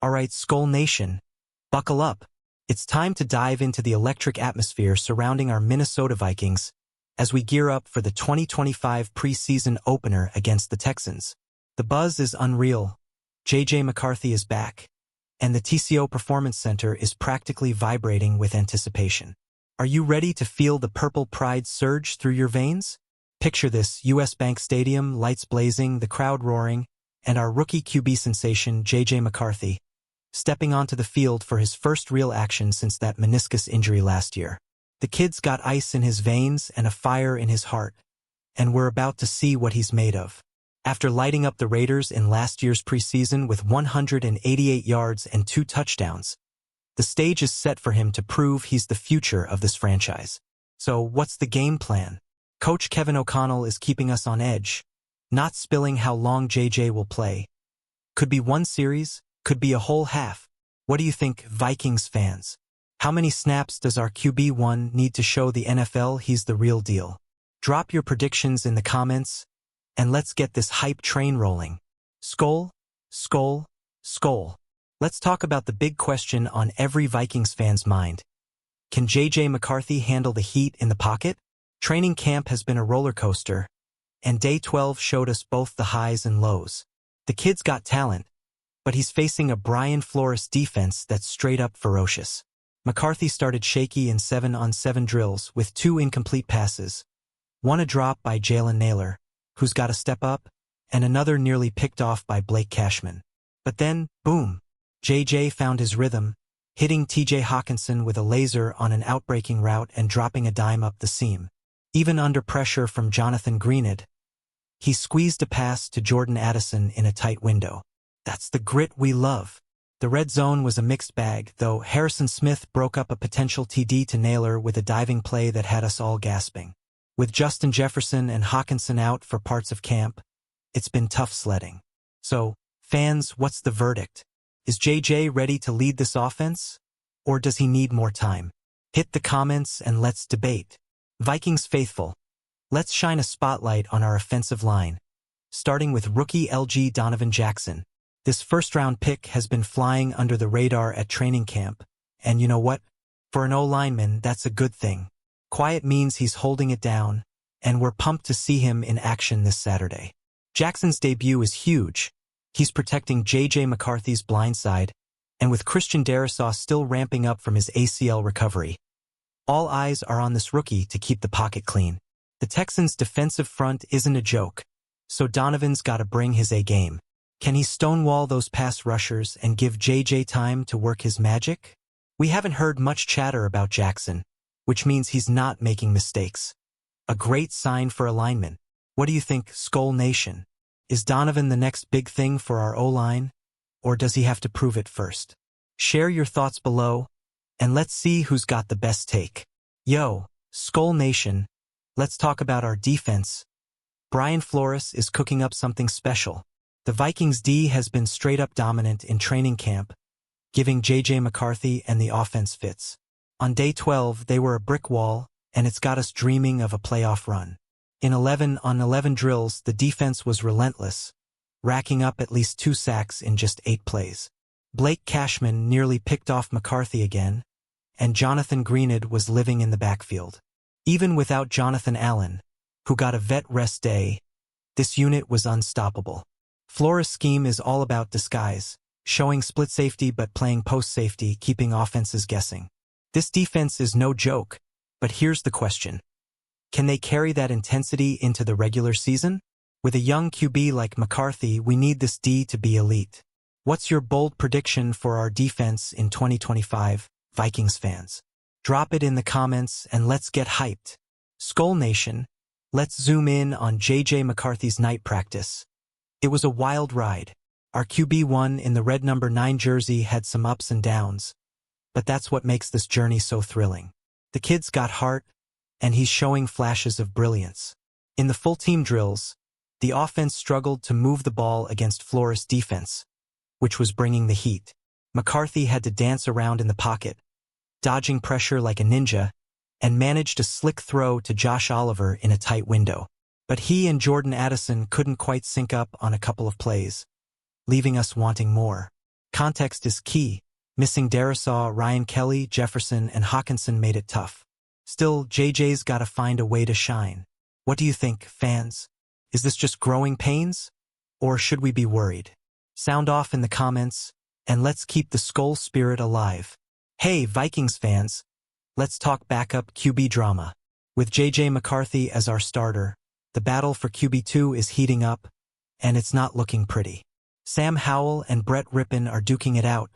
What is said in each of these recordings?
Alright, SKOL Nation, buckle up. It's time to dive into the electric atmosphere surrounding our Minnesota Vikings as we gear up for the 2025 preseason opener against the Texans. The buzz is unreal. McCarthy is back, and the TCO Performance Center is practically vibrating with anticipation. Are you ready to feel the purple pride surge through your veins? Picture this: US Bank Stadium, lights blazing, the crowd roaring, and our rookie QB sensation, McCarthy, stepping onto the field for his first real action since that meniscus injury last year. The kid's got ice in his veins and a fire in his heart, and we're about to see what he's made of. After lighting up the Raiders in last year's preseason with 188 yards and 2 touchdowns, the stage is set for him to prove he's the future of this franchise. So what's the game plan? Coach Kevin O'Connell is keeping us on edge, not spilling how long JJ will play. Could be one series, could be a whole half. What do you think, Vikings fans? How many snaps does our QB1 need to show the NFL he's the real deal? Drop your predictions in the comments, and let's get this hype train rolling. SKOL, SKOL, SKOL. Let's talk about the big question on every Vikings fan's mind. Can McCarthy handle the heat in the pocket? Training camp has been a roller coaster, and day 12 showed us both the highs and lows. The kid's got talent, but he's facing a Brian Flores defense that's straight up ferocious. McCarthy started shaky in 7-on-7 drills with 2 incomplete passes, one a drop by Jalen Nailor, who's got to step up, and another nearly picked off by Blake Cashman. But then, boom, JJ found his rhythm, hitting TJ Hawkinson with a laser on an outbreaking route and dropping a dime up the seam. Even under pressure from Jonathan Greenid, he squeezed a pass to Jordan Addison in a tight window. That's the grit we love. The red zone was a mixed bag, though Harrison Smith broke up a potential TD to Nailor with a diving play that had us all gasping. With Justin Jefferson and Hawkinson out for parts of camp, it's been tough sledding. So, fans, what's the verdict? Is JJ ready to lead this offense? Or does he need more time? Hit the comments and let's debate. Vikings faithful, let's shine a spotlight on our offensive line, starting with rookie LG Donovan Jackson. This first-round pick has been flying under the radar at training camp, and you know what? For an O-lineman, that's a good thing. Quiet means he's holding it down, and we're pumped to see him in action this Saturday. Jackson's debut is huge. He's protecting McCarthy's blind side, and with Christian Darrisaw still ramping up from his ACL recovery, all eyes are on this rookie to keep the pocket clean. The Texans' defensive front isn't a joke, so Donovan's got to bring his A-game. Can he stonewall those pass rushers and give JJ time to work his magic? We haven't heard much chatter about Jackson, which means he's not making mistakes. A great sign for a lineman. What do you think, SKOL Nation? Is Donovan the next big thing for our O-line, or does he have to prove it first? Share your thoughts below, and let's see who's got the best take. Yo, SKOL Nation, let's talk about our defense. Brian Flores is cooking up something special. The Vikings' D has been straight-up dominant in training camp, giving McCarthy and the offense fits. On day 12, they were a brick wall, and it's got us dreaming of a playoff run. In 11-on-11 drills, the defense was relentless, racking up at least 2 sacks in just 8 plays. Blake Cashman nearly picked off McCarthy again, and Jonathan Greenid was living in the backfield. Even without Jonathan Allen, who got a vet rest day, this unit was unstoppable. Flores' scheme is all about disguise, showing split safety but playing post safety, keeping offenses guessing. This defense is no joke, but here's the question. Can they carry that intensity into the regular season? With a young QB like McCarthy, we need this D to be elite. What's your bold prediction for our defense in 2025, Vikings fans? Drop it in the comments and let's get hyped. SKOL Nation, let's zoom in on McCarthy's night practice. It was a wild ride. Our QB1 in the red number 9 jersey had some ups and downs, but that's what makes this journey so thrilling. The kid's got heart, and he's showing flashes of brilliance. In the full team drills, the offense struggled to move the ball against Flores' defense, which was bringing the heat. McCarthy had to dance around in the pocket, dodging pressure like a ninja, and managed a slick throw to Josh Oliver in a tight window. But he and Jordan Addison couldn't quite sync up on a couple of plays, leaving us wanting more. Context is key. Missing Darisaw, Ryan Kelly, Jefferson, and Hawkinson made it tough. Still, JJ's gotta find a way to shine. What do you think, fans? Is this just growing pains? Or should we be worried? Sound off in the comments, and let's keep the SKOL spirit alive. Hey, Vikings fans, let's talk backup QB drama. With JJ McCarthy as our starter, the battle for QB2 is heating up, and it's not looking pretty. Sam Howell and Brett Rippon are duking it out,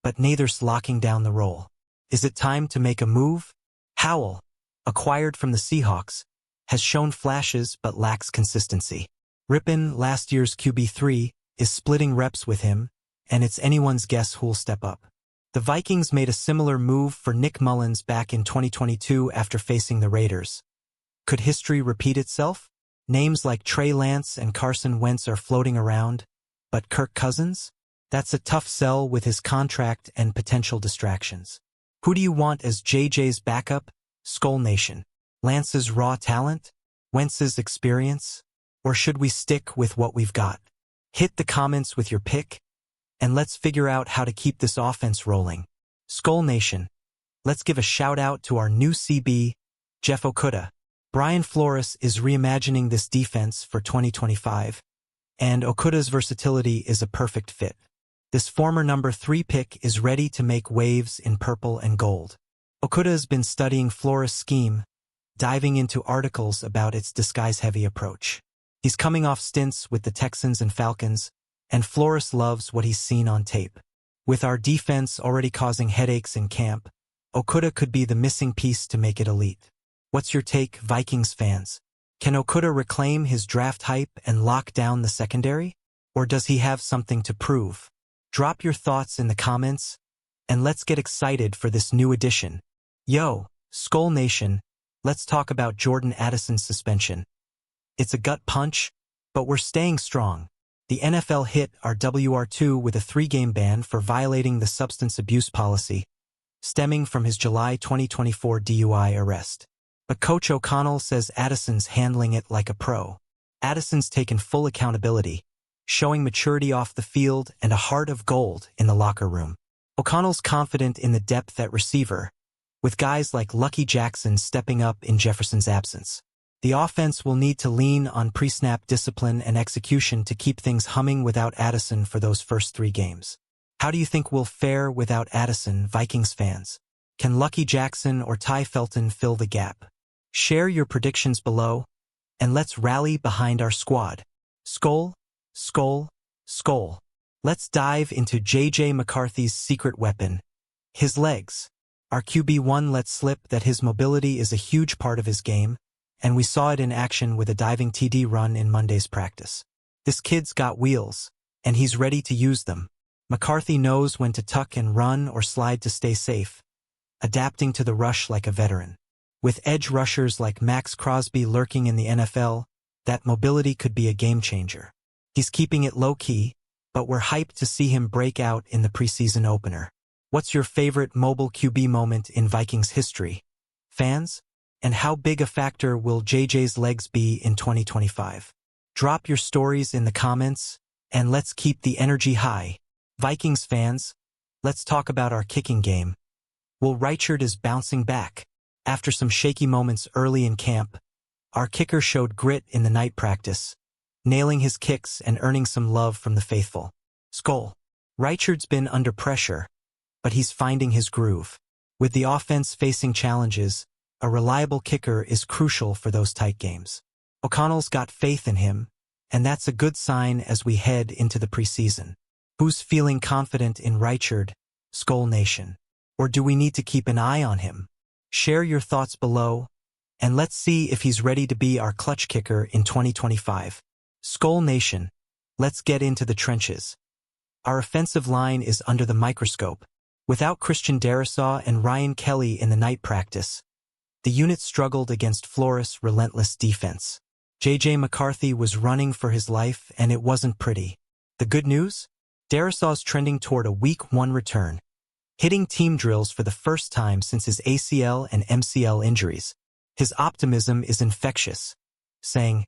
but neither's locking down the role. Is it time to make a move? Howell, acquired from the Seahawks, has shown flashes but lacks consistency. Rippon, last year's QB3, is splitting reps with him, and it's anyone's guess who'll step up. The Vikings made a similar move for Nick Mullins back in 2022 after facing the Raiders. Could history repeat itself? Names like Trey Lance and Carson Wentz are floating around, but Kirk Cousins? That's a tough sell with his contract and potential distractions. Who do you want as JJ's backup? SKOL Nation. Lance's raw talent? Wentz's experience? Or should we stick with what we've got? Hit the comments with your pick, and let's figure out how to keep this offense rolling. SKOL Nation. Let's give a shout out to our new CB, Jeff Okudah. Brian Flores is reimagining this defense for 2025, and Okudah's versatility is a perfect fit. This former number 3 pick is ready to make waves in purple and gold. Okudah's been studying Flores' scheme, diving into articles about its disguise-heavy approach. He's coming off stints with the Texans and Falcons, and Flores loves what he's seen on tape. With our defense already causing headaches in camp, Okudah could be the missing piece to make it elite. What's your take, Vikings fans? Can Okudah reclaim his draft hype and lock down the secondary? Or does he have something to prove? Drop your thoughts in the comments, and let's get excited for this new addition. Yo, SKOL Nation, let's talk about Jordan Addison's suspension. It's a gut punch, but we're staying strong. The NFL hit our WR2 with a 3-game ban for violating the substance abuse policy, stemming from his July 2024 DUI arrest. But Coach O'Connell says Addison's handling it like a pro. Addison's taken full accountability, showing maturity off the field and a heart of gold in the locker room. O'Connell's confident in the depth at receiver, with guys like Lucky Jackson stepping up in Jefferson's absence. The offense will need to lean on pre-snap discipline and execution to keep things humming without Addison for those first 3 games. How do you think we'll fare without Addison, Vikings fans? Can Lucky Jackson or Ty Felton fill the gap? Share your predictions below, and let's rally behind our squad. SKOL, SKOL, SKOL. Let's dive into JJ McCarthy's secret weapon, his legs. Our QB1 let slip that his mobility is a huge part of his game, and we saw it in action with a diving TD run in Monday's practice. This kid's got wheels, and he's ready to use them. McCarthy knows when to tuck and run or slide to stay safe, adapting to the rush like a veteran. With edge rushers like Max Crosby lurking in the NFL, that mobility could be a game-changer. He's keeping it low-key, but we're hyped to see him break out in the preseason opener. What's your favorite mobile QB moment in Vikings history, fans? And how big a factor will JJ's legs be in 2025? Drop your stories in the comments, and let's keep the energy high. Vikings fans, let's talk about our kicking game. Will Reichard is bouncing back. After some shaky moments early in camp, our kicker showed grit in the night practice, nailing his kicks and earning some love from the faithful. SKOL. Reichard's been under pressure, but he's finding his groove. With the offense facing challenges, a reliable kicker is crucial for those tight games. O'Connell's got faith in him, and that's a good sign as we head into the preseason. Who's feeling confident in Reichard, SKOL Nation? Or do we need to keep an eye on him? Share your thoughts below, and let's see if he's ready to be our clutch kicker in 2025. SKOL Nation, let's get into the trenches. Our offensive line is under the microscope. Without Christian Darisaw and Ryan Kelly in the night practice, the unit struggled against Flores' relentless defense. JJ McCarthy was running for his life, and it wasn't pretty. The good news? Darisaw's trending toward a Week 1 return, hitting team drills for the first time since his ACL and MCL injuries. His optimism is infectious, saying,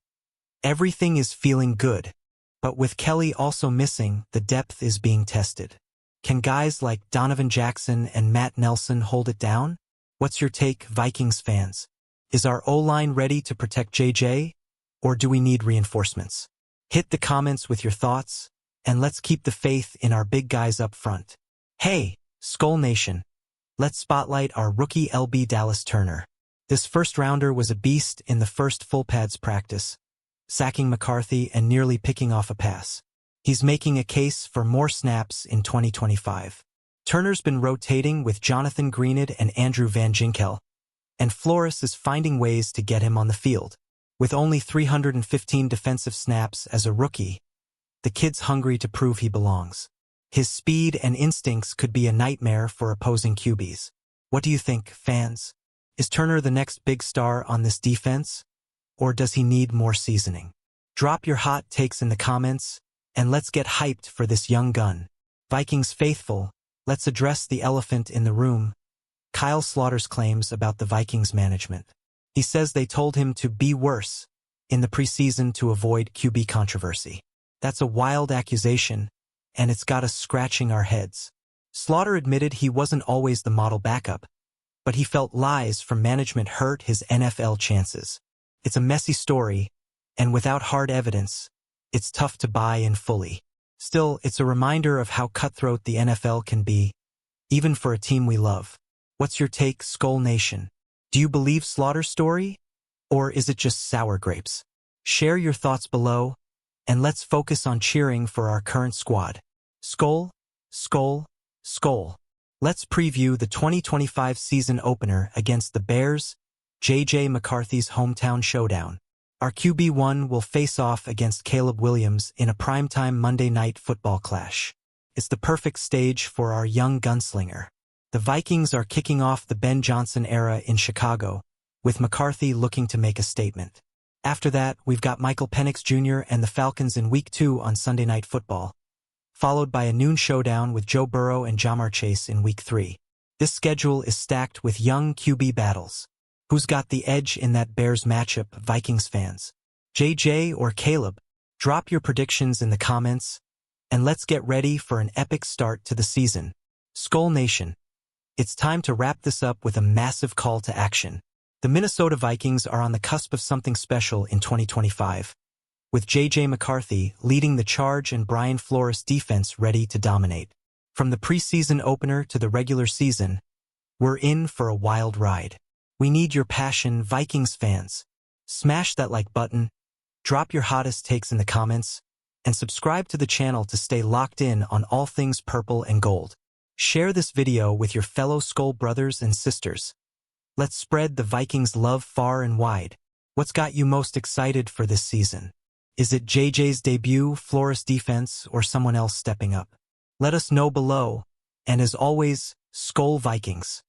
"Everything is feeling good." But with Kelly also missing, the depth is being tested. Can guys like Donovan Jackson and Matt Nelson hold it down? What's your take, Vikings fans? Is our O-line ready to protect JJ, or do we need reinforcements? Hit the comments with your thoughts, and let's keep the faith in our big guys up front. Hey, Skol Nation, let's spotlight our rookie LB Dallas Turner. This first-rounder was a beast in the first full pads practice, sacking McCarthy and nearly picking off a pass. He's making a case for more snaps in 2025. Turner's been rotating with Jonathan Greenid and Andrew Van Ginkel, and Flores is finding ways to get him on the field. With only 315 defensive snaps as a rookie, the kid's hungry to prove he belongs. His speed and instincts could be a nightmare for opposing QBs. What do you think, fans? Is Turner the next big star on this defense, or does he need more seasoning? Drop your hot takes in the comments, and let's get hyped for this young gun. Vikings faithful, let's address the elephant in the room. Kyle Slaughter's claims about the Vikings management. He says they told him to be worse in the preseason to avoid QB controversy. That's a wild accusation, and it's got us scratching our heads. Slaughter admitted he wasn't always the model backup, but he felt lies from management hurt his NFL chances. It's a messy story, and without hard evidence, it's tough to buy in fully. Still, it's a reminder of how cutthroat the NFL can be, even for a team we love. What's your take, Skol Nation? Do you believe Slaughter's story, or is it just sour grapes? Share your thoughts below, and let's focus on cheering for our current squad. Skol, Skol, Skol. Let's preview the 2025 season opener against the Bears, J.J. McCarthy's hometown showdown. Our QB1 will face off against Caleb Williams in a primetime Monday Night Football clash. It's the perfect stage for our young gunslinger. The Vikings are kicking off the Ben Johnson era in Chicago, with McCarthy looking to make a statement. After that, we've got Michael Penix Jr. and the Falcons in Week 2 on Sunday Night Football, followed by a noon showdown with Joe Burrow and Ja'Marr Chase in Week 3. This schedule is stacked with young QB battles. Who's got the edge in that Bears matchup, Vikings fans? JJ or Caleb? Drop your predictions in the comments, and let's get ready for an epic start to the season. Skol Nation, it's time to wrap this up with a massive call to action. The Minnesota Vikings are on the cusp of something special in 2025, with J.J. McCarthy leading the charge and Brian Flores' defense ready to dominate. From the preseason opener to the regular season, we're in for a wild ride. We need your passion, Vikings fans. Smash that like button, drop your hottest takes in the comments, and subscribe to the channel to stay locked in on all things purple and gold. Share this video with your fellow Skol brothers and sisters. Let's spread the Vikings love far and wide. What's got you most excited for this season? Is it JJ's debut, Flores' defense, or someone else stepping up? Let us know below, and as always, Skol Vikings.